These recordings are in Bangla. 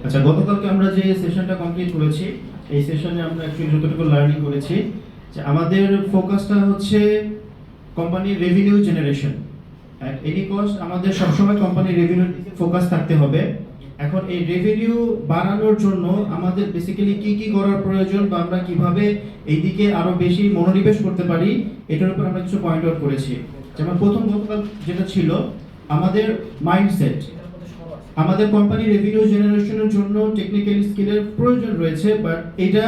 আচ্ছা, গতকালকে আমরা যে সেশনটা কমপ্লিট করেছি, এই সেশনে আমরা অ্যাকচুয়ালি যতটুকু লার্নিং করেছি যে আমাদের ফোকাসটা হচ্ছে কোম্পানির revenue generation. At any cost আমাদের সবসময় কোম্পানির রেভিনিউ ফোকাস থাকতে হবে। এখন এই রেভিনিউ বাড়ানোর জন্য আমাদের বেসিক্যালি কি কি করার প্রয়োজন বা আমরা কিভাবে এই দিকে আরো বেশি মনোনিবেশ করতে পারি, এটার উপর আমরা কিছু পয়েন্ট আউট করেছি। যেমন প্রথম গতকাল যেটা ছিল আমাদের মাইন্ডসেট। আমাদের কোম্পানির রেভিনিউ জেনারেশনের জন্য টেকনিক্যাল স্কিলের প্রয়োজন রয়েছে, বাট এটা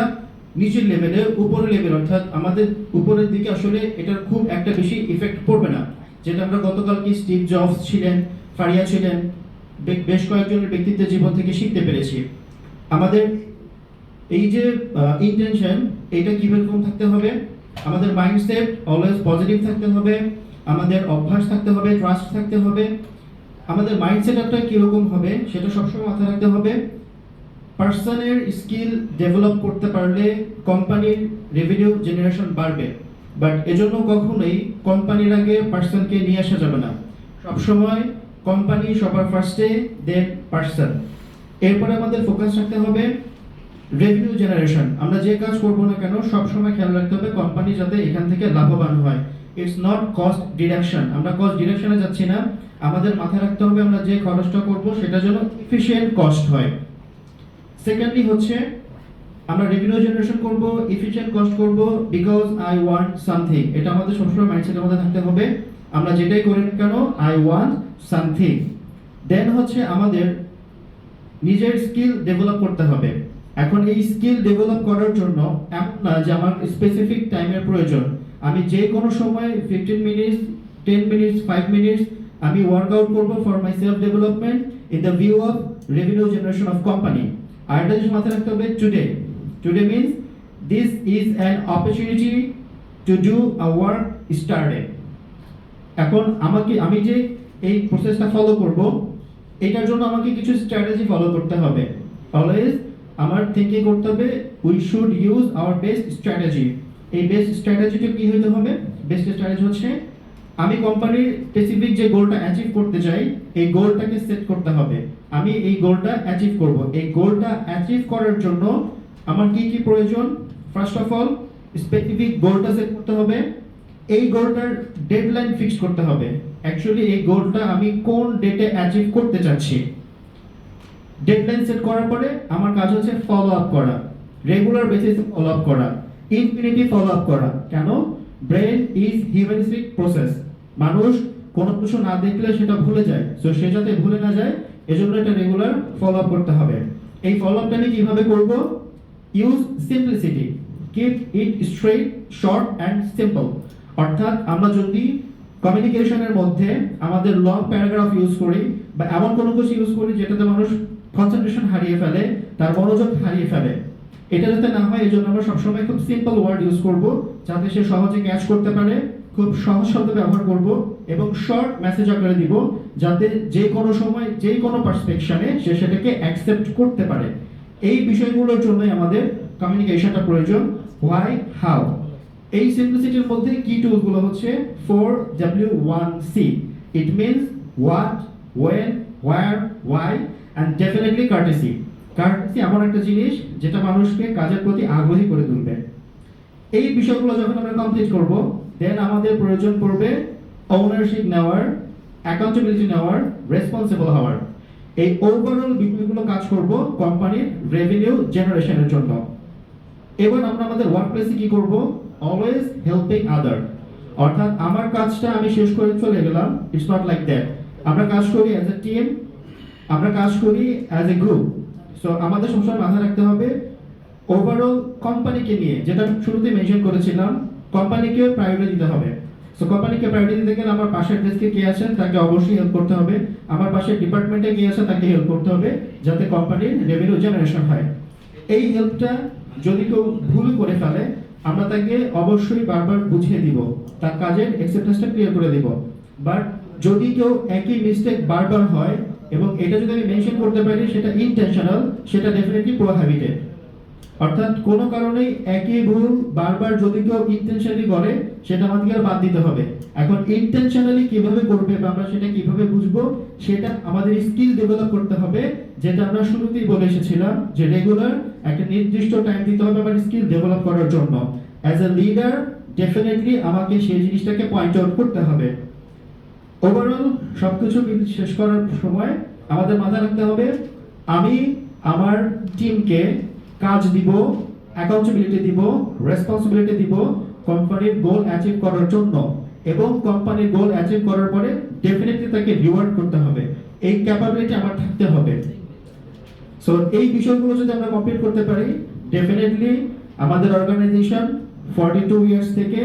নিচের লেভেলে, উপরের লেভেল অর্থাৎ আমাদের উপরের দিকে আসলে এটার খুব একটা বেশি ইফেক্ট পড়বে না। যেটা আমরা গতকাল কি স্টিভ জবস ছিলেন, ফারিয়া ছিলেন, বেশ কয়েকজনের ব্যক্তিত্বের জীবন থেকে শিখতে পেরেছি। আমাদের এই যে ইন্টেনশন, এটা কিরকম থাকতে হবে, আমাদের মাইন্ডসেট অলওয়েজ পজিটিভ থাকতে হবে, আমাদের অভ্যাস থাকতে হবে, ট্রাস্ট থাকতে হবে। আমাদের মাইন্ডসেটটা কিরকম হবে সেটা সবসময় মাথায় রাখতে হবে। পার্সনের স্কিল ডেভেলপ করতে পারলে কোম্পানির রেভিনিউ জেনারেশন বাড়বে, বাট এজন্য কখনোই কোম্পানির আগে পার্সনকে নিয়ে আসা যাবে না। সবসময় কোম্পানি সবার ফার্স্টে, দেন পার্সন। এরপরে আমাদের ফোকাস রাখতে হবে রেভিনিউ জেনারেশন। আমরা যে কাজ করব না কেন সবসময় খেয়াল রাখতে হবে কোম্পানি যাতে এখান থেকে লাভবান হয়। It's not cost deduction. আমরা কস্ট ডিডাকশনে যাচ্ছি না, আমাদের মাথায় রাখতে হবে আমরা যে খরচটা করব সেটা যেন এফিশিয়েন্ট কস্ট হয়। সেকেন্ডলি হচ্ছে আমরা রেভিনিউ জেনারেশন করব, এফিশিয়েন্ট কস্ট করব বিকজ আই ওয়ান্ট সামথিং। এটা আমাদের সবসময় মাইন্ডসেটের মধ্যে থাকতে হবে। আমরা যেটাই করি না কেন আই ওয়ান্ট সামথিং। দেন হচ্ছে আমাদের নিজের স্কিল ডেভেলপ করতে হবে। এখন এই স্কিল ডেভেলপ করার জন্য এমন না যে আমার স্পেসিফিক টাইমের প্রয়োজন। আমি যে কোনো সময় 15 মিনিটস, 10 মিনিটস, 5 মিনিটস আমি ওয়ার্কআউট করব for my self development in the view of revenue generation of company. আর এটা জিনিস মাথায় রাখতে হবে, today means this is an opportunity to do a work started. এখন আমি যে এই প্রসেসটা ফলো করব, এটার জন্য আমাকে কিছু স্ট্র্যাটেজি ফলো করতে হবে। অলওয়েজ আমার থিঙ্কিং করতে হবে we should use our best strategy. এই বেস্ট স্ট্র্যাটেজিটা কি হতে হবে? বেস্ট স্ট্র্যাটেজি হচ্ছে আমি কোম্পানির স্পেসিফিক যে গোলটা অ্যাচিভ করতে চাই, এই গোলটাকে সেট করতে হবে। আমি এই গোলটা অ্যাচিভ করব। এই গোলটা অ্যাচিভ করার জন্য আমার কি কি প্রয়োজন? ফার্স্ট অফ অল স্পেসিফিক গোলটা সেট করতে হবে। এই গোলটার ডেডলাইন ফিক্স করতে হবে। অ্যাকচুয়ালি এই গোলটা আমি কোন ডেটে অ্যাচিভ করতে চাচ্ছি। ডেডলাইন সেট করার পরে আমার কাজ হচ্ছে ফলো আপ করা, রেগুলার বেসিসে ফলো আপ করা, ইনফিনিটি ফলো আপ করা। কেন? Brain is humanistic process. মানুষ কোনো কিছু না দেখলে সেটা ভুলে যায়, সো সে যাতে ভুলে না যায় এজন্য এটা রেগুলার ফলো আপ করতে হবে। এই ফলো আপটা আমি কিভাবে করব? Use simplicity, keep it straight, short and simple. অর্থাৎ আমরা যদি কমিউনিকেশনের মধ্যে আমাদের লং প্যারাগ্রাফ ইউজ করি বা এমন কোনো কিছু ইউজ করি যেটাতে মানুষ কনসেন্ট্রেশন হারিয়ে ফেলে, তার মনোযোগ হারিয়ে ফেলে, এটা যাতে না হয় এই জন্য আমরা সবসময় খুব সিম্পল ওয়ার্ড ইউজ করব যাতে সে সহজে ক্যাচ করতে পারে। খুব সহজ শব্দ ব্যবহার করব এবং শর্ট মেসেজ আকারে দিব যাতে যে কোনো সময় যে কোনো পার্সপেকশনে সে সেটাকে অ্যাকসেপ্ট করতে পারে। এই বিষয়গুলোর জন্যই আমাদের কমিউনিকেশনটা প্রয়োজন। Why, how. এই সিম্পলিসিটির মধ্যে কি টুলগুলো হচ্ছে 4W1C। It means what, when, where, why and definitely courtesy. Courtesy এমন একটা জিনিস যেটা মানুষকে কাজের প্রতি আগ্রহী করে তুলবে। এই বিষয়গুলো যখন আমরা কমপ্লিট করব, দেন আমাদের প্রয়োজন পড়বে ওনারশিপ নেওয়ার, অ্যাকাউন্টেবিলিটি নেওয়ার, রেসপন্সিবল হওয়ার। এই ওভারঅল বিষয়গুলো কাজ করব কোম্পানির রেভিনিউ জেনারেশনের জন্য। এবার আমরা আমাদের ওয়ার্ক প্লেসে কি করব? অলওয়েজ হেল্পিং আদার। অর্থাৎ আমার কাজটা আমি শেষ করে চলে গেলাম, ইটস নট লাইক দ্যাট। আমরা কাজ করি অ্যাজ এ টিম, আমরা কাজ করি অ্যাজ এ গ্রুপ। সো আমাদের সবসময় মাথায় রাখতে হবে ওভারঅল কোম্পানিকে নিয়ে, যেটা শুরুতে মেনশন করেছিলাম, কোম্পানিকে প্রায়োরিটি দিতে হবে। সো কোম্পানিকে প্রায়োরিটি দিতে গেলে আমার পাশের ডেস্কে কে আছেন তাকে অবশ্যই হেল্প করতে হবে, আমার পাশের ডিপার্টমেন্টে কে আছে তাকে হেল্প করতে হবে যাতে কোম্পানির রেভিনিউ জেনারেশন হয়। এই হেল্পটা যদি কেউ ভুল করে ফেলে আমরা তাকে অবশ্যই বারবার বুঝিয়ে দিব, তার কাজের অ্যাকসেপ্টেন্সটা ক্লিয়ার করে দিব। বাট যদি কেউ একই মিস্টেক বারবার হয় এবং এটা যদি আমি মেনশন করতে পারি সেটা ইনটেনশনাল, সেটা ডেফিনেটলি প্রোহাবিটেড। অর্থাৎ কোনো কারণেই একই ভুল বারবার যদি কেউ ইন্টেনশনালি করে সেটা আমাদেরকে আর বাদ দিতে হবে। এখন ইন্টেনশনালি কিভাবে করবে বা আমরা সেটা কিভাবে বুঝবো, সেটা আমাদের স্কিল ডেভেলপ করতে হবে, যেটা আমরা শুরুতেই বলে এসেছিলাম যে রেগুলার একটা নির্দিষ্ট টাইম দিতে হবে আমার স্কিল ডেভেলপ করার জন্য। অ্যাজ এ লিডার ডেফিনেটলি আমাকে সেই জিনিসটাকে পয়েন্ট আউট করতে হবে। ওভারঅল সবকিছু শেষ করার সময় আমাদের মাথায় রাখতে হবে আমি আমার টিমকে কাজ দিব, অ্যাকাউন্টেবিলিটি দিব, রেসপন্সিবিলিটি দিব কোম্পানির গোল অ্যাচিভ করার জন্য, এবং কোম্পানির গোল অ্যাচিভ করার পরে ডেফিনেটলি তাকে রিওয়ার্ড করতে হবে। এই ক্যাপাবিলিটি আমার থাকতে হবে। সো এই বিষয়গুলো যদি আমরা কমপ্লিট করতে পারি ডেফিনেটলি আমাদের অর্গানাইজেশন 42 ইয়ার্স থেকে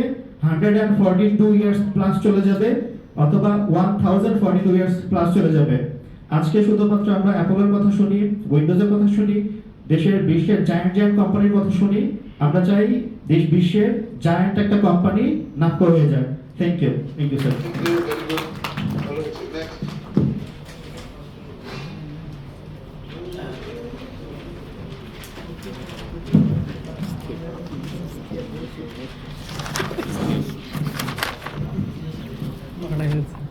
142 ইয়ার্স প্লাস চলে যাবে, অথবা 1042 ইয়ার্স প্লাস চলে যাবে। আজকে শুধুমাত্র আমরা অ্যাপলের কথা শুনি, উইন্ডোজের কথা শুনি, বিশ্বের জায়ান্ট কোম্পানির কথা শুনি। আমরা চাই বিশ্বের জায়ান্ট একটা কোম্পানি নামকরা হয়ে যায়। Thank you sir. ভালো হয়েছে। নেক্সট। Organize.